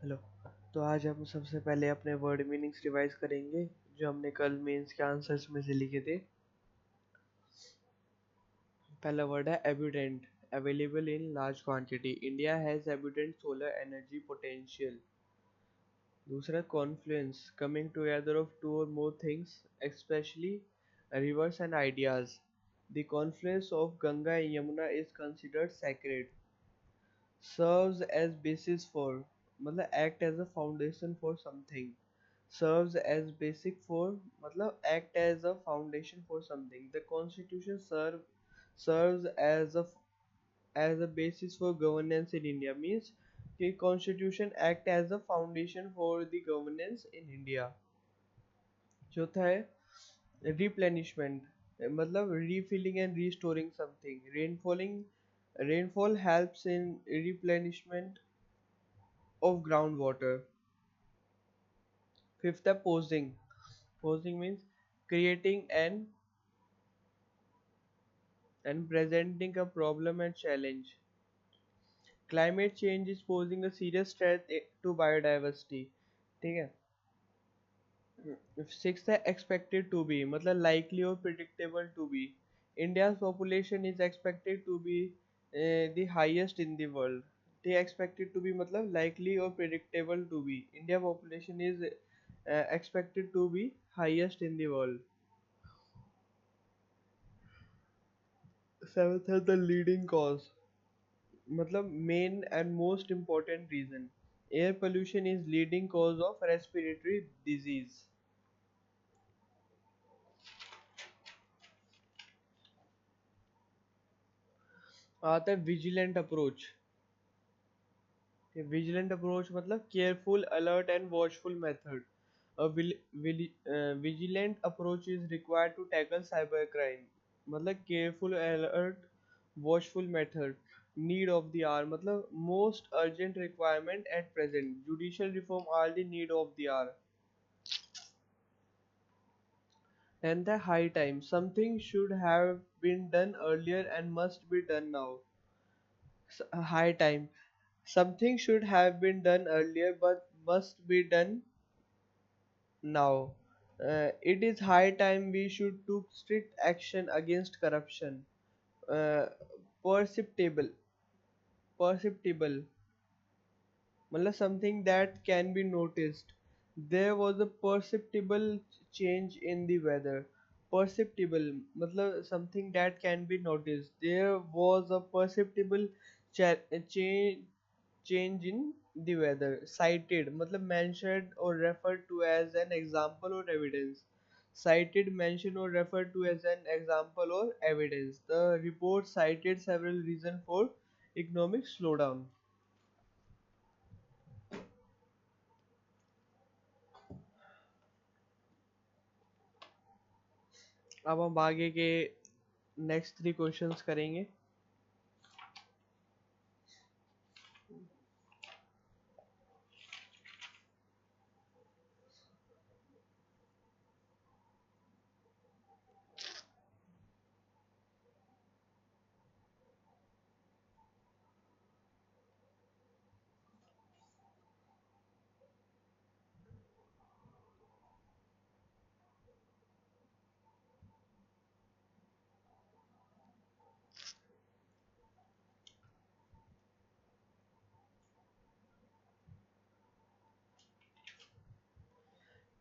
Hello. तो आज हम सबसे पहले अपने वर्ड मीनिंग्स रिवाइज करेंगे जो हमने कल मेंस के आंसर्स में से लिखे थे। पहला वर्ड है abundant, available in large quantity. India has abundant solar energy potential. दूसरा confluence, coming together of two or more things specially rivers and ideas. The confluence of Ganga and Yamuna is considered sacred. Serves as basis for, मतलब act as a foundation for something. Serves as basic for, मतलब act as a foundation for something. The constitution serves as a basis for governance in India, means कि constitution act as a foundation for the governance in India. चौथा है replenishment, मतलब refilling and restoring something. Rainfall helps in replenishment of groundwater. Fifth है posing. Posing means creating and presenting a problem and challenge. Climate change is posing a serious threat to biodiversity. ठीक है। Sixth है expected to be, मतलब likely or predictable to be. India's population is expected to be the highest in the world. The expected to be मतलब likely or predictable to be. India population is expected to be highest in the world. Seventh है the leading cause, मतलब main and most important reason. Air pollution is leading cause of respiratory disease. आता है vigilant approach. Vigilant approach मतलब careful alert and watchful method. A vigilant approach is required to tackle cybercrime. मतलब careful alert watchful method. Need of the hour मतलब most urgent requirement at present. Judicial reform are the need of the hour. And the high time, something should have been done earlier and must be done now. High time, something should have been done earlier but must be done now. It is high time we should took strict action against corruption. uh, perceptible, perceptible मतलब something that can be noticed. There was a perceptible change in the weather. Perceptible मतलब something that can be noticed. There was a perceptible change in the weather. Cited मतलब mentioned or referred to as an example or evidence. Cited, mentioned or referred to as an example or evidence. The report cited several reasons for economic slowdown. अब हम आगे के next three questions करेंगे.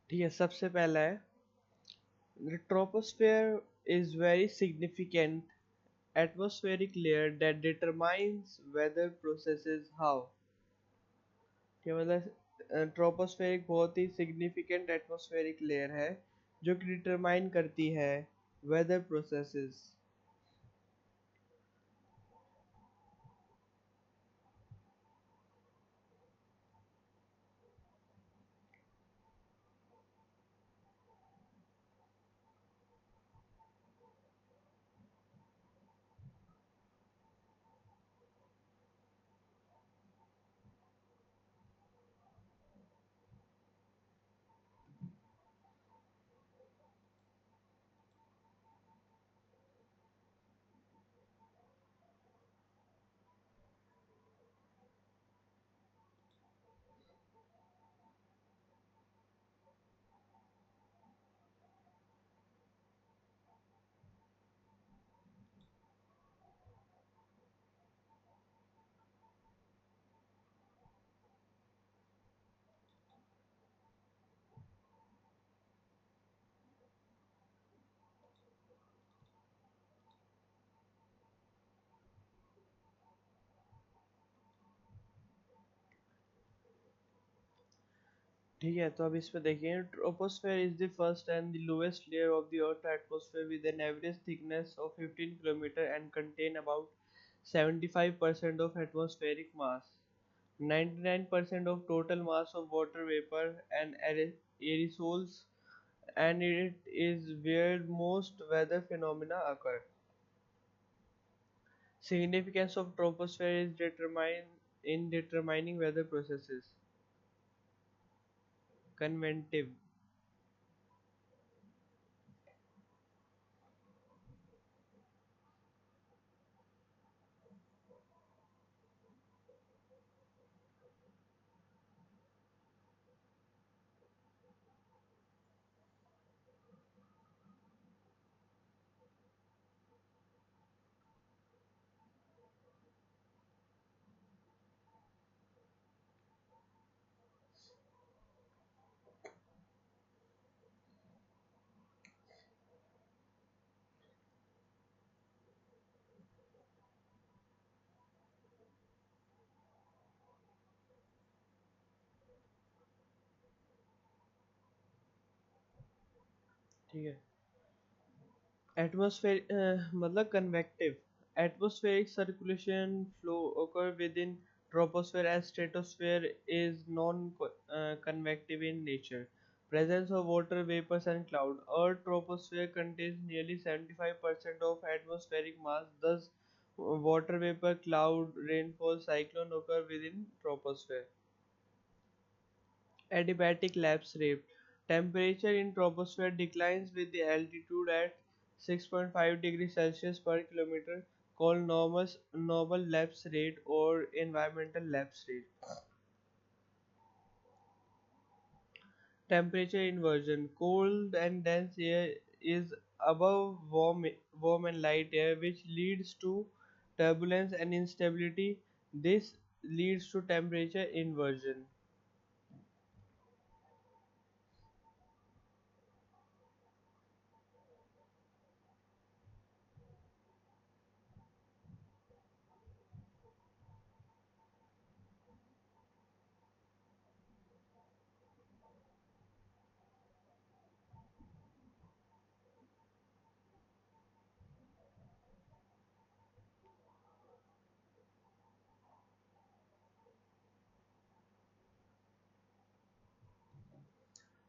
ठीक है, सबसे पहला है the troposphere is very significant atmospheric layer that determines weather processes how. क्या मतलब ट्रोपोस्फेयर एक बहुत ही सिग्निफिकेंट एटमॉस्फेरिक लेयर है जो कि डिटरमाइन करती है वेदर प्रोसेसेस. ठीक है, तो अब इस पे देखिए, troposphere is the first and the lowest layer of the earth atmosphere with an average thickness of 15 kilometre and contain about 75% of atmospheric mass, 99% of total mass of water vapor and aerosols, and it is where most weather phenomena occur. Significance of troposphere is determined in determining weather processes. Convective. ठीक है, atmosphere मतलब convective. Atmospheric circulation flow occur within troposphere as stratosphere is non-convective in nature. Presence of water vapors and cloud. Earth troposphere contains nearly 75% of atmospheric mass. Thus, water vapor, cloud, rainfall, cyclone occur within troposphere. Adiabatic lapse rate. Temperature in troposphere declines with the altitude at 6.5 degrees Celsius per kilometer, called normal lapse rate or environmental lapse rate. Temperature inversion. Cold and dense air is above warm and light air, which leads to turbulence and instability. This leads to temperature inversion.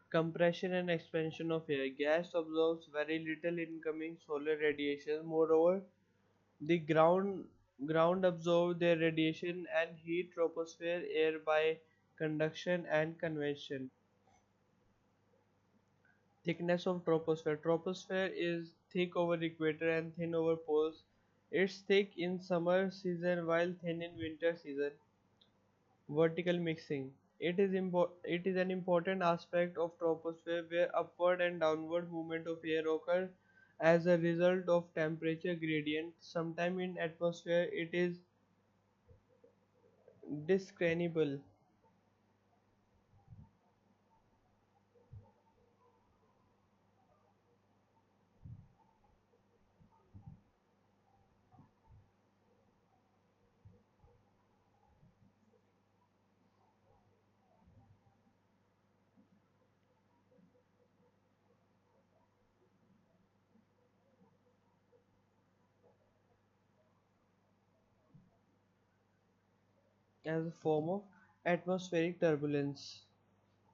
Compression and expansion of air. Gas absorbs very little incoming solar radiation. Moreover, the ground absorbs their radiation and heat troposphere air by conduction and convection. Thickness of troposphere. Troposphere is thick over equator and thin over poles. It's thick in summer season while thin in winter season. Vertical mixing. It is an important aspect of troposphere where upward and downward movement of air occur as a result of temperature gradient. Sometime in atmosphere it is discernible as a form of atmospheric turbulence.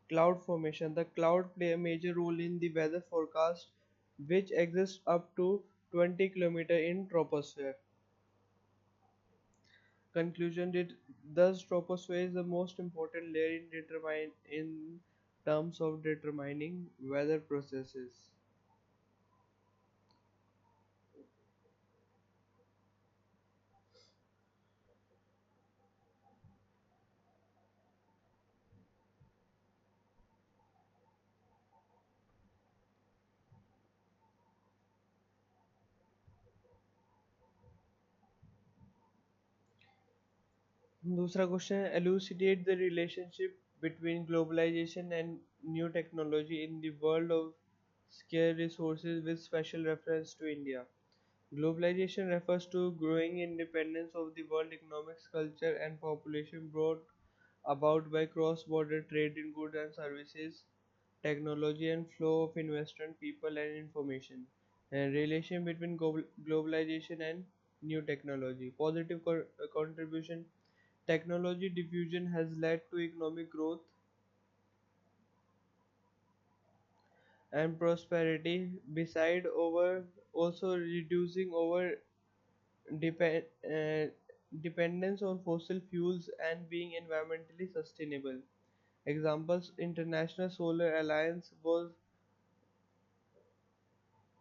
Cloud formation. The cloud play a major role in the weather forecast which exists up to 20 km in troposphere. Conclusion did thus troposphere is the most important layer in terms of determining weather processes. दूसरा question है, elucidate the relationship between globalization and new technology in the world of scarce resources with special reference to India. Globalization refers to growing independence of the world economics, culture, and population brought about by cross-border trade in goods and services, technology and flow of investment, people and information, and relation between globalization and new technology. Positive contribution. Technology diffusion has led to economic growth and prosperity, beside over also reducing over depend, uh, dependence on fossil fuels and being environmentally sustainable. Examples: International Solar Alliance was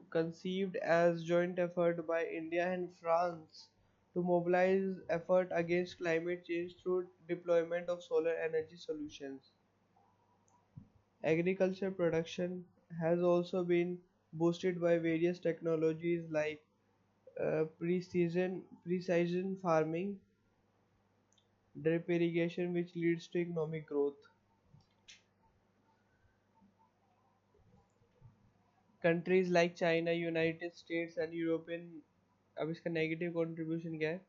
conceived as joint effort by India and France to mobilize effort against climate change through deployment of solar energy solutions. Agriculture production has also been boosted by various technologies like precision farming, drip irrigation, which leads to economic growth. Countries like China, United States and European, अब इसका negative contribution क्या है?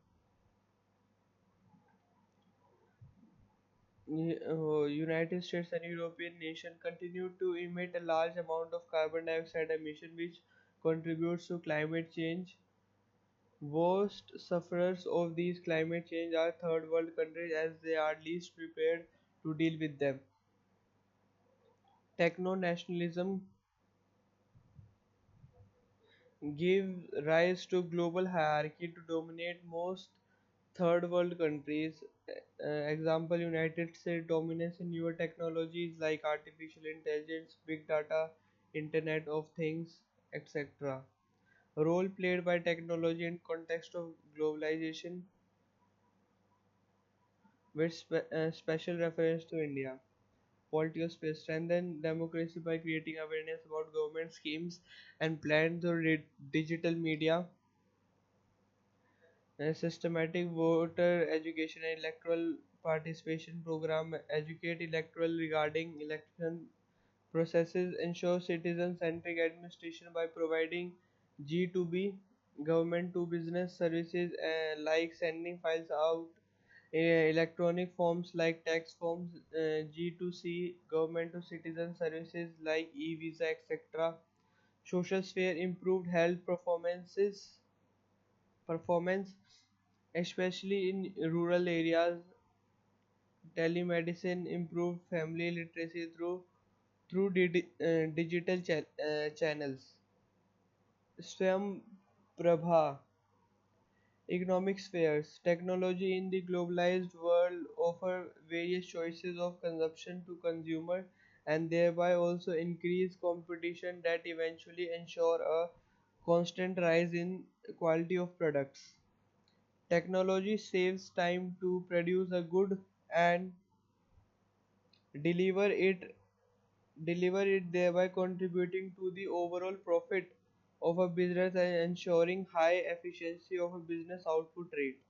United States and European nations continue to emit a large amount of carbon dioxide emission, which contributes to climate change. Worst sufferers of these climate change are third world countries, as they are least prepared to deal with them. Techno nationalism gives rise to global hierarchy to dominate most third world countries. Example: United States dominance in newer technologies like artificial intelligence, big data, Internet of Things, etc. Role played by technology in context of globalization, with special reference to India. Quality of space: strengthen democracy by creating awareness about government schemes and plans through digital media. A systematic voter education and electoral participation program educate electoral regarding election processes, ensure citizen-centric administration by providing G2B, government to business services, like sending files out, electronic forms like tax forms, G2C, government to citizen services like e-visa, etc. Social sphere: improved health performance, especially in rural areas. Telemedicine improved family literacy through digital channels. Swam Prabha. Economic spheres. Technology in the globalized world offer various choices of consumption to consumer, and thereby also increase competition that eventually ensure a constant rise in quality of products. Technology saves time to produce a good and deliver it thereby contributing to the overall profit of a business and ensuring high efficiency of a business output rate.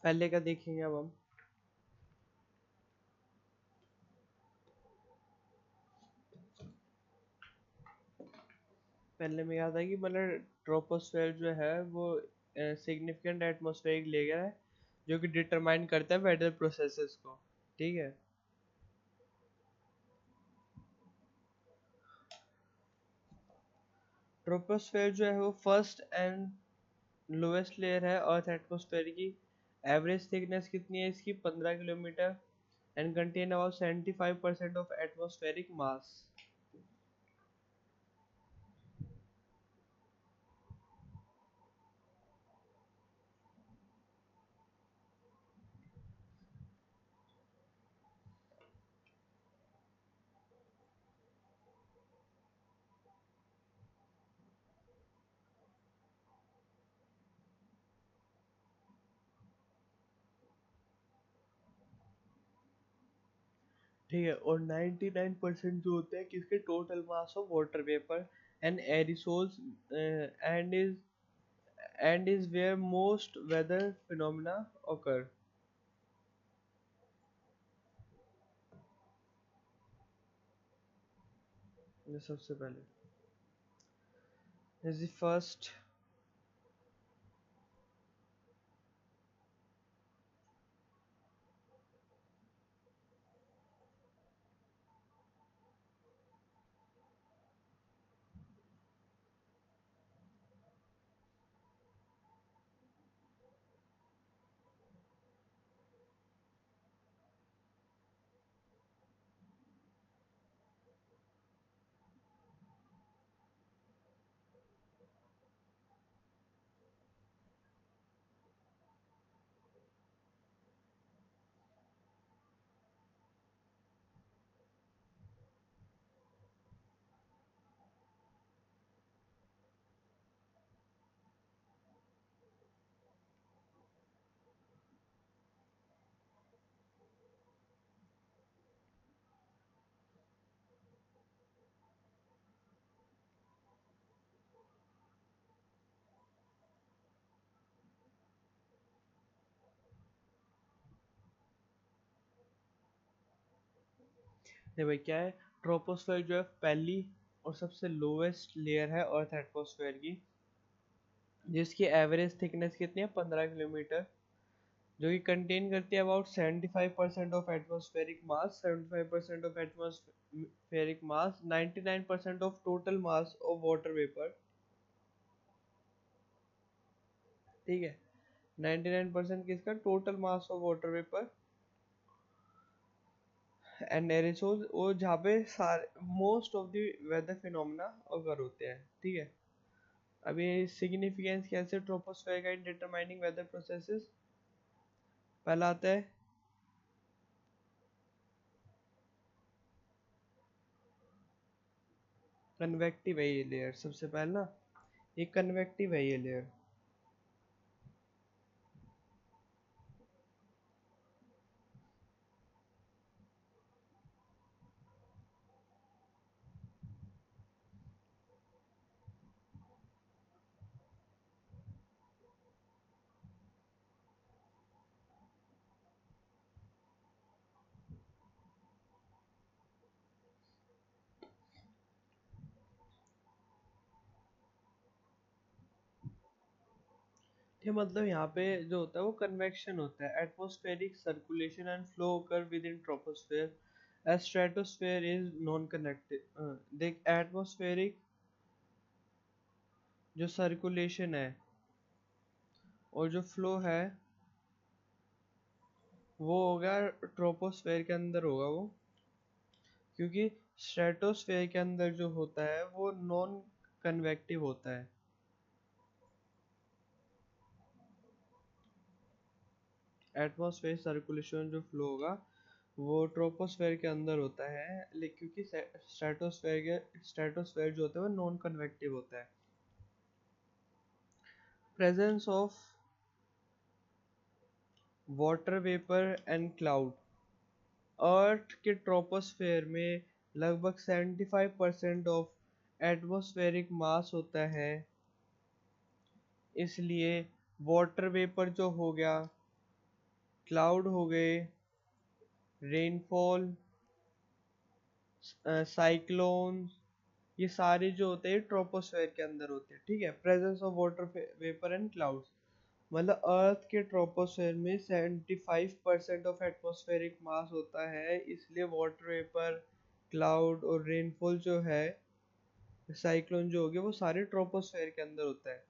पहले का देखेंगे अब हम। पहले में याद है कि मतलब ट्रोपोस्फेयर जो है वो सिग्निफिकेंट एटमॉस्फेरिक लेयर है जो कि डिटरमाइन करता है वेदर प्रोसेसेस को। ठीक है। ट्रोपोस्फेयर जो है वो फर्स्ट एंड लोएस्ट लेयर है अर्थ एटमॉस्फेयर की। एवरेज थिकनेस कितनी है इसकी, 15 kilometre, and contain about 75% of atmospheric mass. ठीक है। और 99% जो होते हैं किसके, total mass of water vapour and aerosols, and is where most weather phenomena occur। ये सबसे पहले इज द फर्स्ट। नहीं भाई, क्या है, ट्रोपोस्फेयर जो है पहली और सबसे लोवेस्ट लेयर है अर्थ एटमॉस्फेयर की, जिसकी एवरेज थिकनेस कितनी है, 15 किलोमीटर, जो कि कंटेन करती है about 75% of atmospheric mass, 75% of atmospheric mass, 99% of total mass of water vapour. ठीक है। 99% किसका, total mass of water vapour and aerosol, वो जहाँ पे सारे most of the weather phenomena occur होते हैं। ठीक है। अभी सिग्निफिकेंस कैसे ट्रोपोस्फेयर का इन डिटरमाइनिंग वेदर प्रोसेसेस। पहला आता है कन्वेक्टिव है ये लेयर, सबसे पहले ना, ये कन्वेक्टिव है ये लेयर। ये मतलब यहाँ पे जो होता है वो कन्वेक्शन होता है, atmospheric circulation and flow occur within troposphere as stratosphere is non connected। देख, एटमॉस्फेरिक जो सर्कुलेशन है और जो फ्लो है वो होगा ट्रोपोस्फेयर के अंदर होगा वो, क्योंकि स्ट्रेटोस्फेयर के अंदर जो होता है वो नॉन कन्वेक्टिव होता है। एटमॉस्फेयर सर्कुलेशन जो फ्लो होगा वो ट्रोपोस्फेयर के अंदर होता है, लेकिन क्योंकि स्ट्रेटोस्फेयर जो होता है वो नॉन कन्वेक्टिव होता है। Presence of water vapour and cloud, earth के ट्रोपोस्फेयर में लगभग 75% ऑफ एटमॉस्फेरिक मास होता है, इसलिए वाटर वेपर जो हो गया, क्लाउड हो गए, रेनफॉल, साइक्लोन, ये सारे जो होते हैं ट्रोपोस्फेयर के अंदर होते हैं। ठीक है। Presence of water vapour and clouds, मतलब अर्थ के ट्रोपोस्फेयर में 75% ऑफ एटमॉस्फेरिक मास होता है, इसलिए वाटर वेपर, क्लाउड और रेनफॉल जो है, साइक्लोन जो हो गया, वो सारे ट्रोपोस्फेयर के अंदर होता है।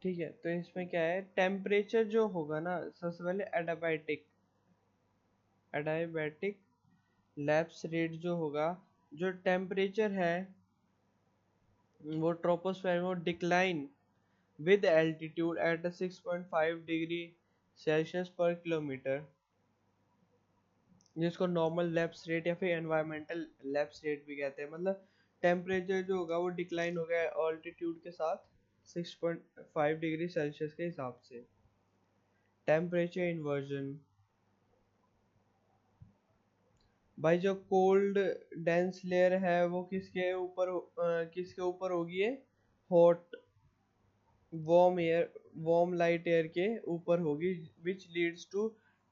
ठीक है, तो इसमें क्या है, टेम्परेचर जो होगा ना, सबसे पहले एडाबाइटिक एडाबाइटिक लैप्स रेट जो होगा, जो टेम्परेचर है वो ट्रोपोस्फेयर में decline with altitude at 6.5 degree Celsius per kilometre, जिसको नॉर्मल लैप्स रेट या फिर एनवायरमेंटल लैप्स रेट भी कहते हैं। मतलब टेम्परेचर जो होगा वो डिक्लाइन हो गया ऑल्टीट्यूड के साथ 6.5 डिग्री सेल्सियस के हिसाब से। टेम्परेचर इन्वर्जन, भाई जो कोल्ड डेंस लेयर है वो किसके ऊपर होगी, है hot warm air, warm light air के ऊपर होगी, which leads to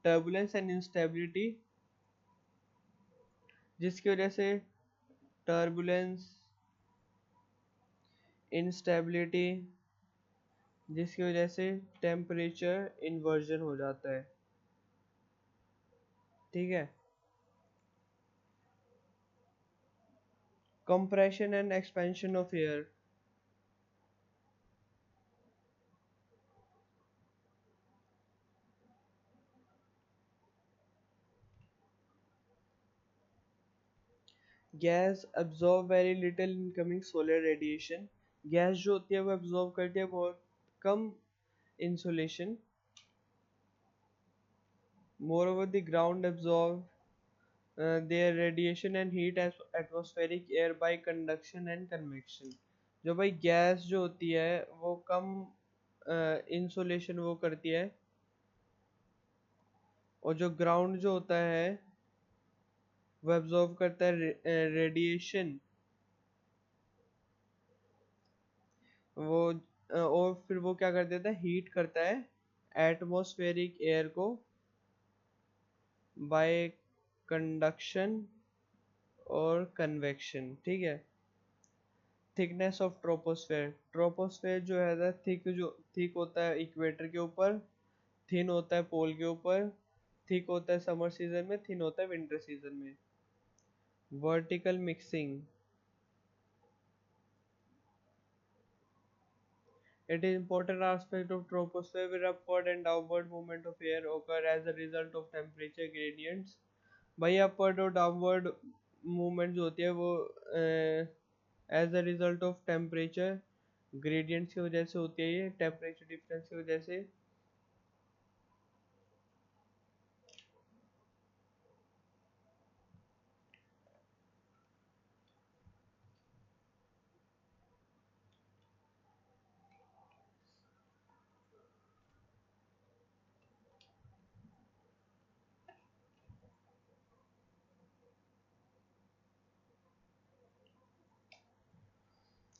turbulence and instability, जिसकी वजह से टर्बुलेंस, इंस्टेबिलिटी, जिसकी वजह से टेम्परेचर इन्वर्जन हो जाता है। ठीक है, compression and expansion of air, gas absorb very little incoming solar radiation, gas जो होती है वो absorb करती है बहुत कम insulation, moreover the ground absorb their radiation and heat as atmospheric air by conduction and convection। जो भाई गैस जो होती है वो कम इंसुलेशन वो करती है, और जो ग्राउंड जो होता है वो एब्जॉर्ब करता है रेडिएशन, वो और फिर वो क्या कर देता है, हीट करता है एटमॉस्फेरिक एयर को बाय कंडक्शन और कन्वेक्शन। ठीक है, थिकनेस ऑफ ट्रोपोस्फेयर, ट्रोपोस्फेयर जो है थिक होता है इक्वेटर के ऊपर, थिन होता है पोल के ऊपर, थिक होता है समर सीजन में, थिन होता है विंटर सीजन में। Vertical mixing, it is important aspect of troposphere where upward and downward movement of air occur as a result of temperature gradients। भाई अपवर्ड और डाउनवर्ड मूवमेंट जो होती है वो as a result of temperature gradients की वजह से होती है, ये टेम्परेचर डिफरेंस की वजह से।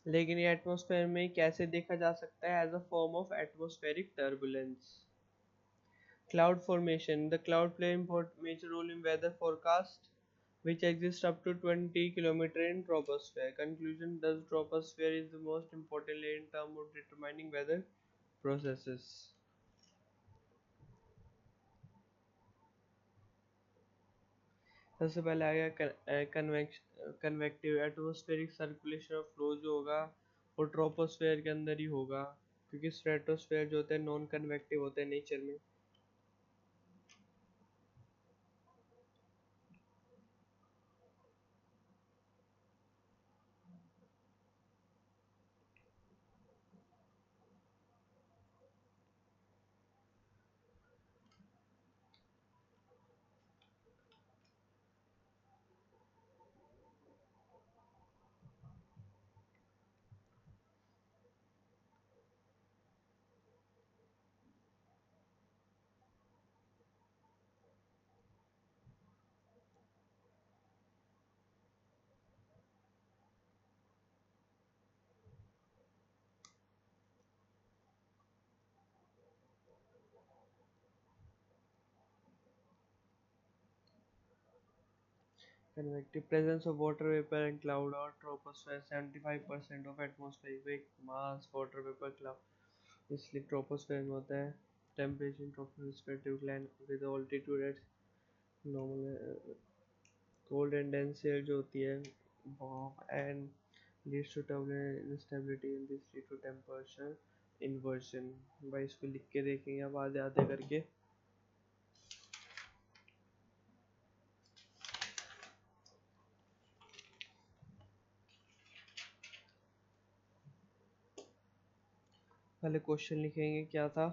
लेकिन ये एटमॉस्फेयर में कैसे देखा जा सकता है, as a form of atmospheric turbulence. Cloud formation, the cloud play major role in weather forecast, which exists up to 20 km in troposphere. Conclusion, thus troposphere is the most important layer in terms of determining weather processes। सबसे पहले आ गया convective, atmospheric circulation of flow जो होगा वो troposphere के अंदर ही होगा, क्योंकि स्ट्रेटोस्फेयर जो होता है नॉन कन्वेक्टिव होता है नेचर में। Convective presence of water vapor and cloud or troposphere 75% of atmospheric mass water vapor cloud इसलिए troposphere में होता है temperature in troposphere decline with altitude at normal cold and dense air जो होती है and leads to turbulent instability in this lead to temperature inversion भाई इसको लिख के देखेंगे अब आधे आधे करके पहले क्वेश्चन लिखेंगे क्या था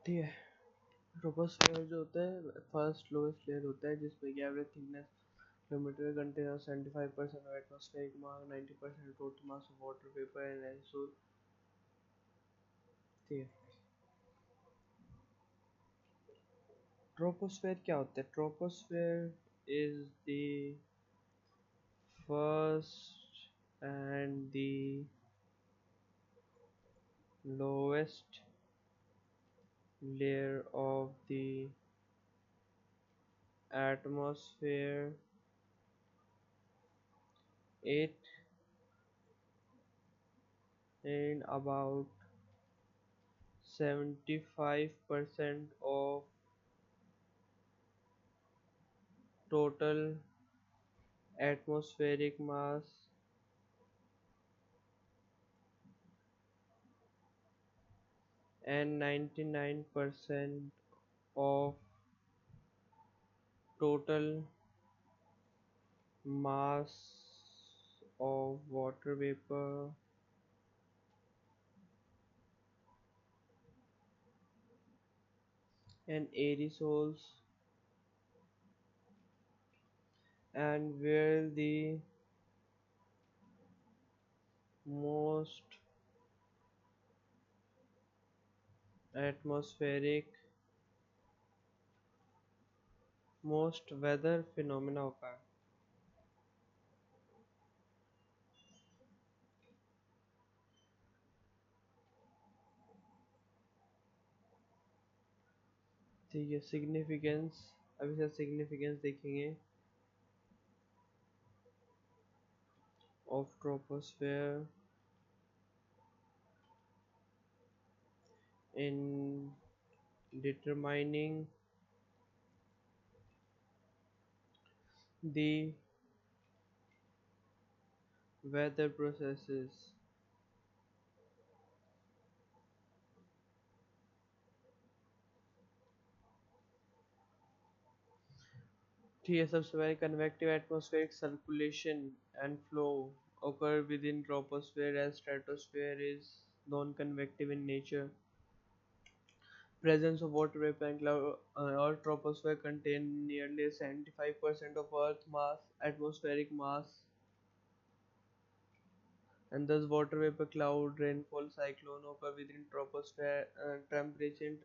ठीक है ट्रोपोस्फेयर जो होता है फर्स्ट लोएस्ट लेयर होता है जिसमें की average thickness kilometre contain 75% of atmospheric mass 90% of total mass of water vapor and aerosol ठीक है ट्रोपोस्फेयर क्या होता है troposphere is the first and the lowest layer of the atmosphere. It in about 75% of total atmospheric mass and 99% of total mass of water vapor and aerosols, and where the most atmospheric most weather phenomena occur. ठीक है significance अभी से significance देखेंगे of troposphere in determining the weather processes. ठीक है सबसे पहले convective atmospheric circulation and flow occur within troposphere as stratosphere is non-convective in nature. Presence of water vapor and cloud or troposphere contain nearly 75% of Earth mass, atmospheric mass, and thus water vapor, cloud, rainfall, cyclone occur within troposphere. Temperature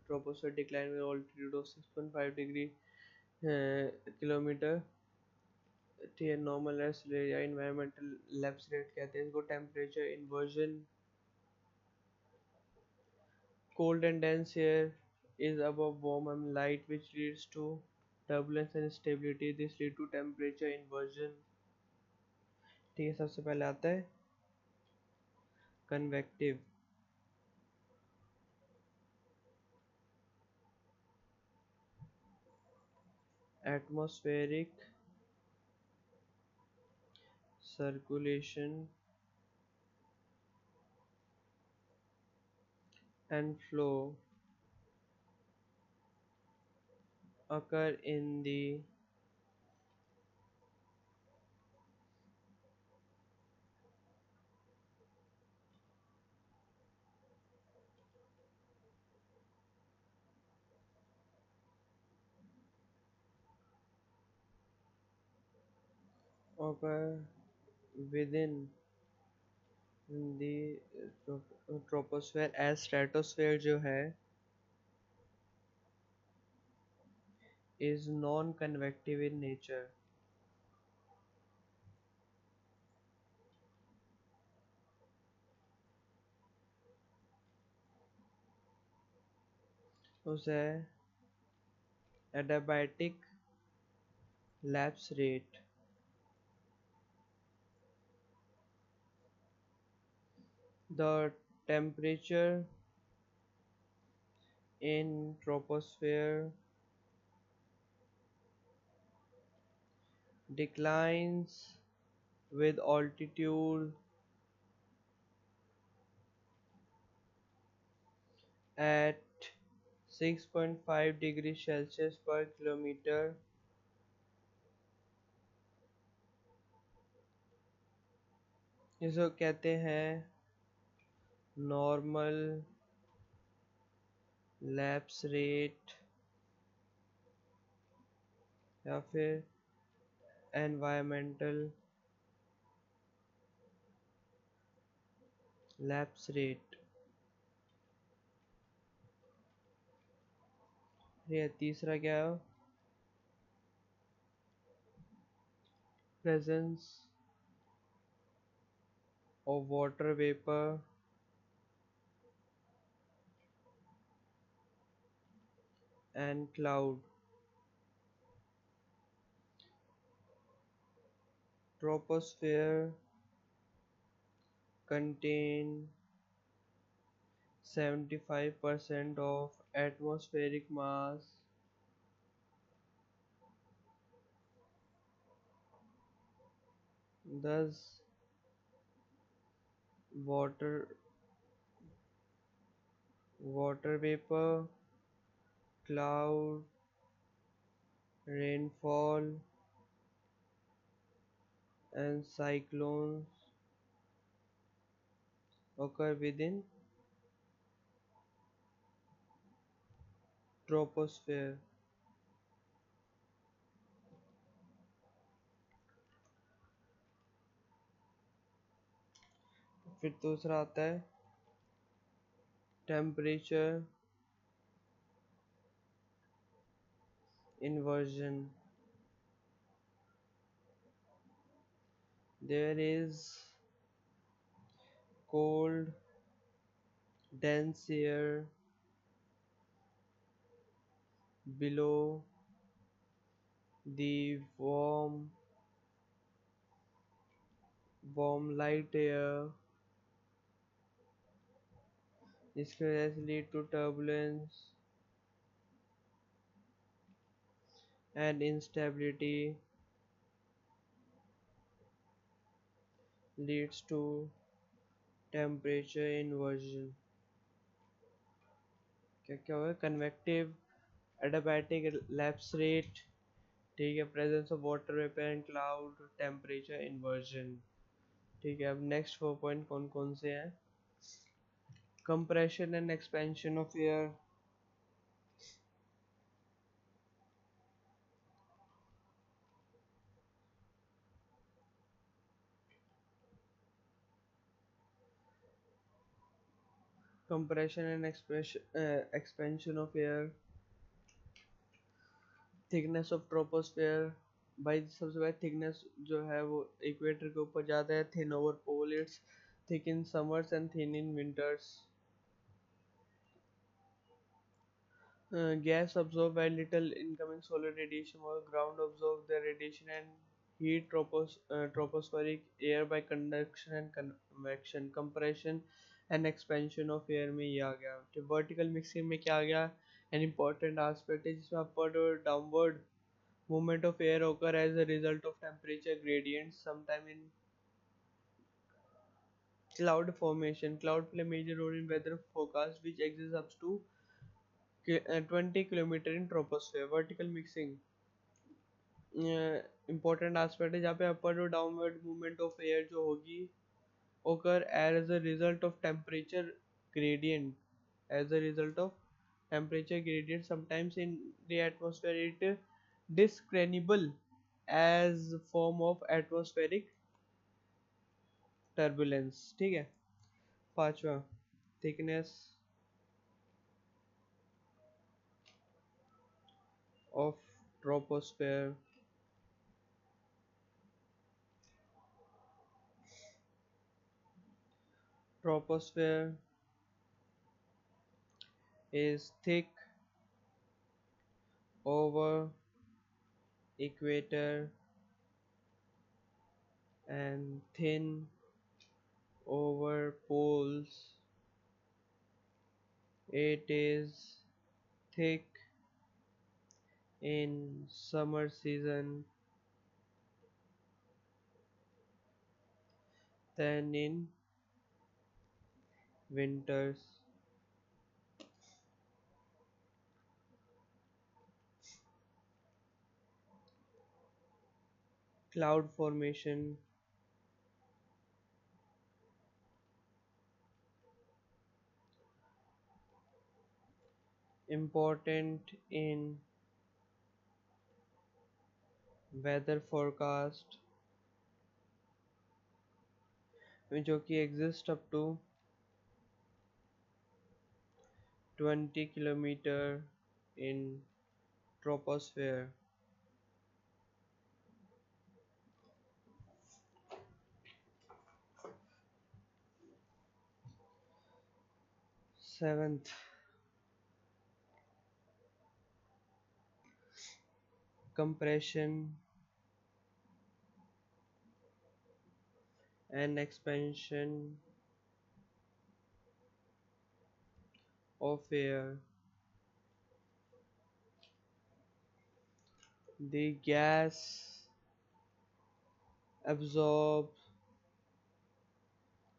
troposphere decline with altitude of 6.5 degree kilometre ठीक है normal या environmental lapse rate कहते हैं इसको temperature inversion cold and dense air is above warm and light which leads to turbulence and instability this lead to temperature inversion ठीक है सबसे पहले आता है convective atmospheric circulation and flow occur in the occur within the troposphere as stratosphere जो है is non-convective in nature. उसे adiabatic lapse rate. The temperature in troposphere declines with altitude at 6.5 degrees Celsius per kilometer. इसको कहते हैं normal lapse rate या फिर environmental lapse rate. ये तीसरा क्या है? presence of water vapor and cloud. Troposphere contain 75% of atmospheric mass. Thus, water water vapor, cloud, rainfall, and cyclones occur within troposphere. फिर दूसरा आता है temperature inversion. There is cold, dense air below the warm light air. This can lead to turbulence and instability, leads to temperature inversion. क्या क्या होगा? Convective adiabatic lapse rate, ठीक है, presence of water vapour and cloud, temperature inversion. ठीक है, अब next 4 point कौन कौन से हैं? Compression and expansion of air, compression and expansion of air, thickness of troposphere. भाई सबसे पहले थिकनेस जो है वो इक्वेटर के ऊपर ज़्यादा है, thin over pole, it's thick in summers and thin in winters. Gas absorb very little incoming solar radiation while ground absorb the radiation and heat tropospheric air by conduction and convection. Compression and expansion of air में ये आ गया। तो vertical mixing में क्या आ गया? An important aspect है जिसमें upward और downward movement of air occur as a result of temperature gradients, sometime in Cloud formation. Cloud play a major role in weather forecast, which exists up to 20 kilometer in troposphere. Vertical mixing. Important aspect है जहाँ पे upward और downward movement of air जो होगी occur as a result of temperature gradient. As a result of temperature gradient, sometimes in the atmosphere it discernible as form of atmospheric turbulence. ठीक है. पांचवा, thickness of troposphere. Troposphere is thick over equator and thin over poles. It is thick in summer season than in winters. Cloud formation important in weather forecast जो कि exist up to 20 kilometer in troposphere. Seventh, compression and expansion of air. The gas absorbs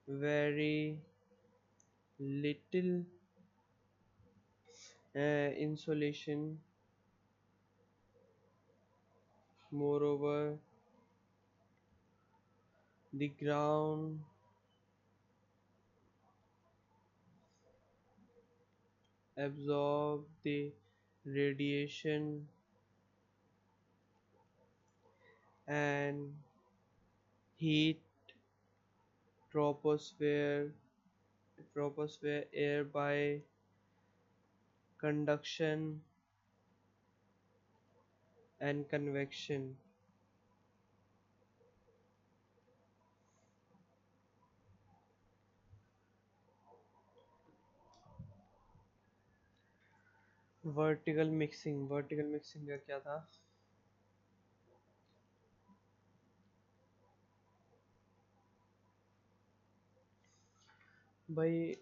very little insulation. Moreover, the ground absorbs the radiation and heat. Troposphere air by conduction and convection. Vertical mixing का क्या था? By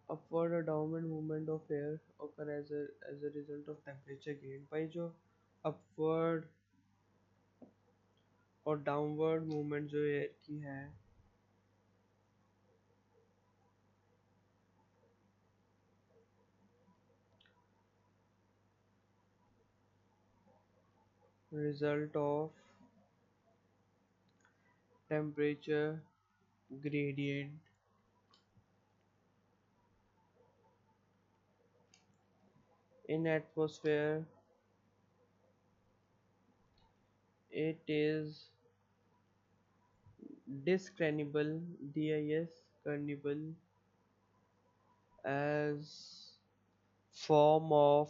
upward or downward movement of air occur as a result of temperature gain. भाई जो upward और downward movement जो air की है, result of temperature gradient in atmosphere, it is discernible, discernible as form of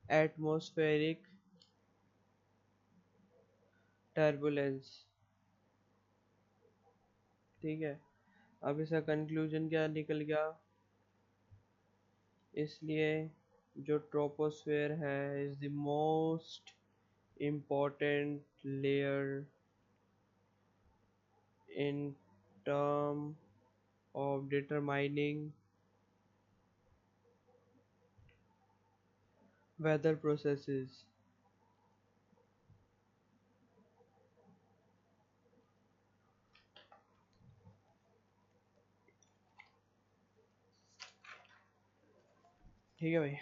atmospheric turbulence. ठीक है. अब इसका कंक्लूजन क्या निकल गया? इसलिए जो ट्रोपोस्फेयर है is the most important layer in term of determining weather processes. ठीक है भाई.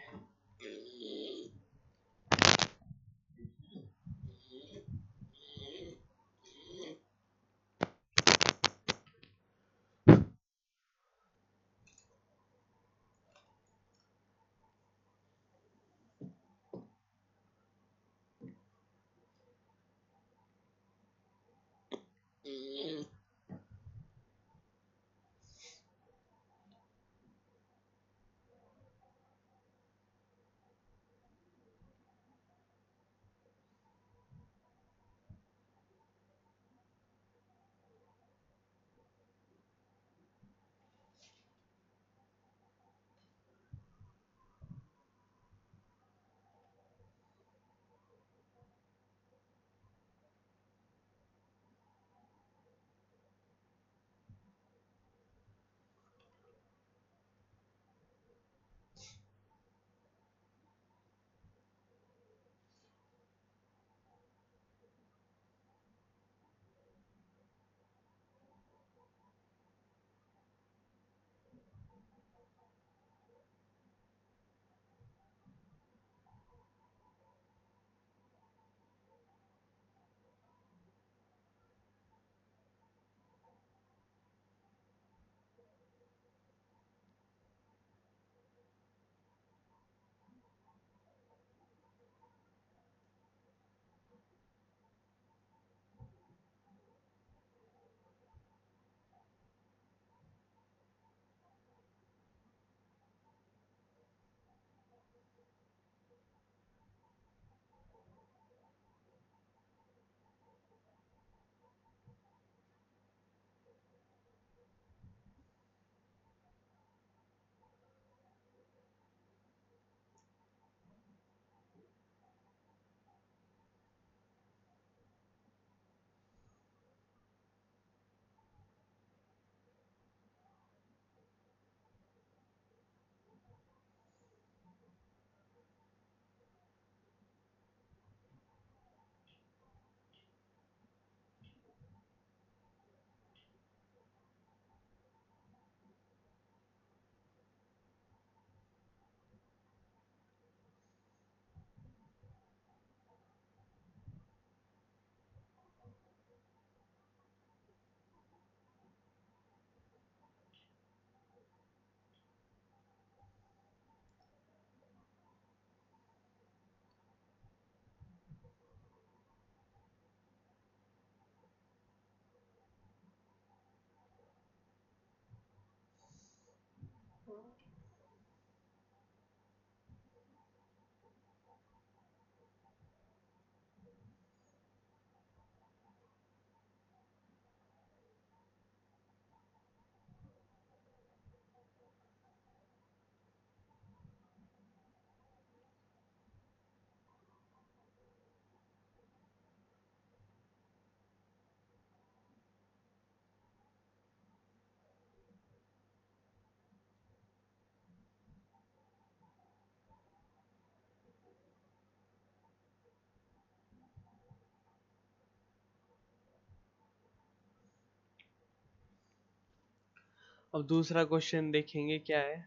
अब दूसरा क्वेश्चन देखेंगे क्या है.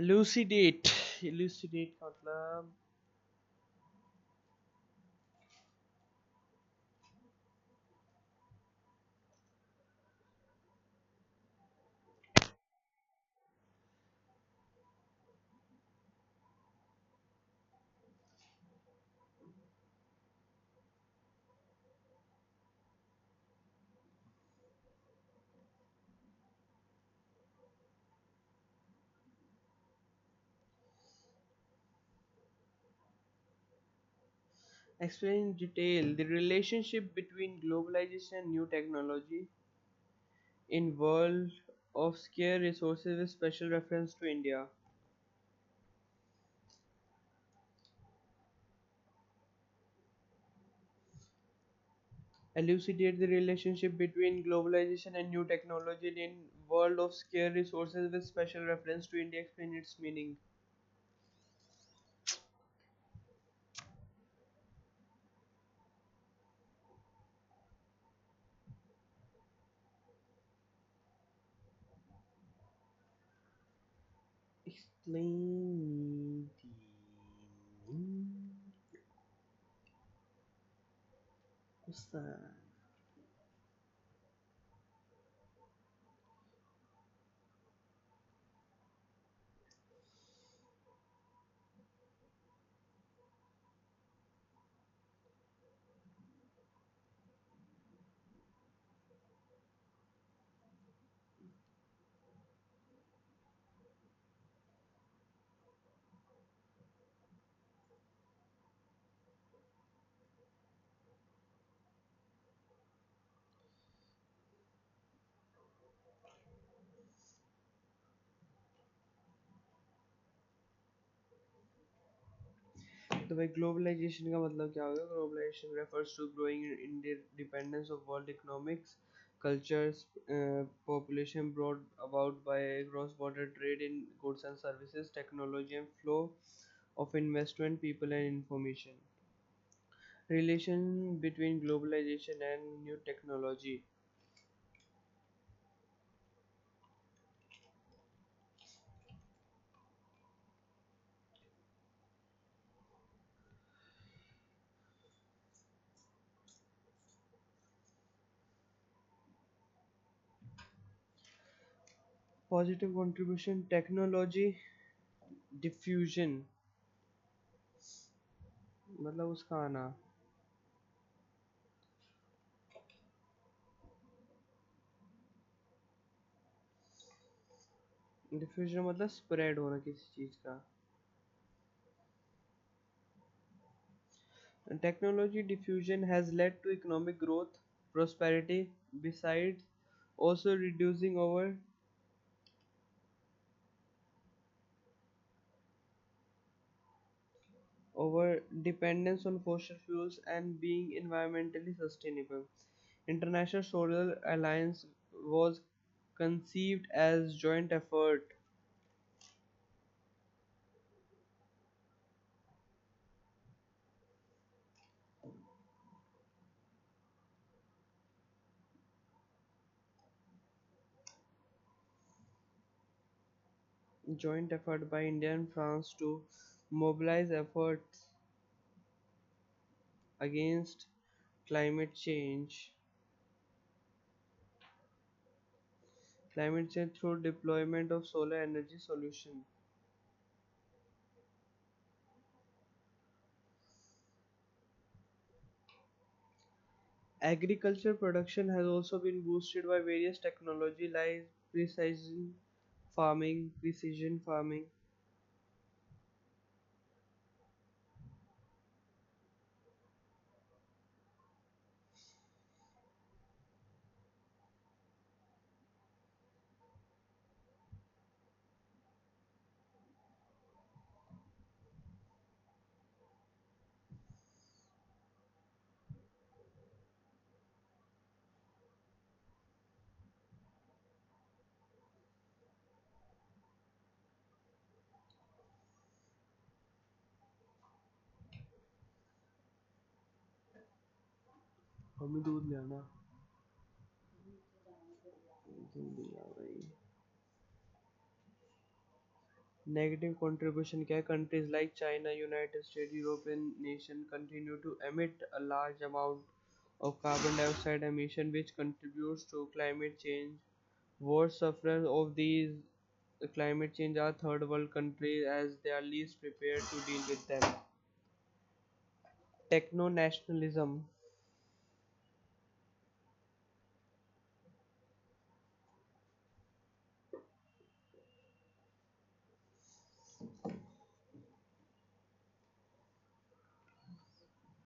एलुसिडेट. एलुसिडेट का मतलब explain in detail the relationship between globalization and new technology in world of scarce resources with special reference to India. Elucidate the relationship between globalization and new technology in world of scarce resources with special reference to India. Explain its meaning. Explain the तो भाई globalisation का मतलब क्या होगा? Globalisation refers to growing interdependence of world economics, cultures, population brought about by cross-border trade in goods and services, technology and flow of investment, people and information. Relation between globalization and new technology. Positive contribution, technology diffusion, मतलब उसका आना. Diffusion मतलब spread होना किसी चीज का. Technology diffusion has led to economic growth, prosperity, besides also reducing our dependence on fossil fuels and being environmentally sustainable. International Solar Alliance was conceived as joint effort by India and France to mobilize efforts against climate change. Climate change through deployment of solar energy solution. Agriculture production has also been boosted by various technology like precision farming. हमें दूध ले आना. जल्दी आ भाई. Negative contribution क्या है? Countries like China, United States, European nation continue to emit a large amount of carbon dioxide emission which contributes to climate change. Worst sufferers of these climate change are third world countries as they are least prepared to deal with them. Techno nationalism.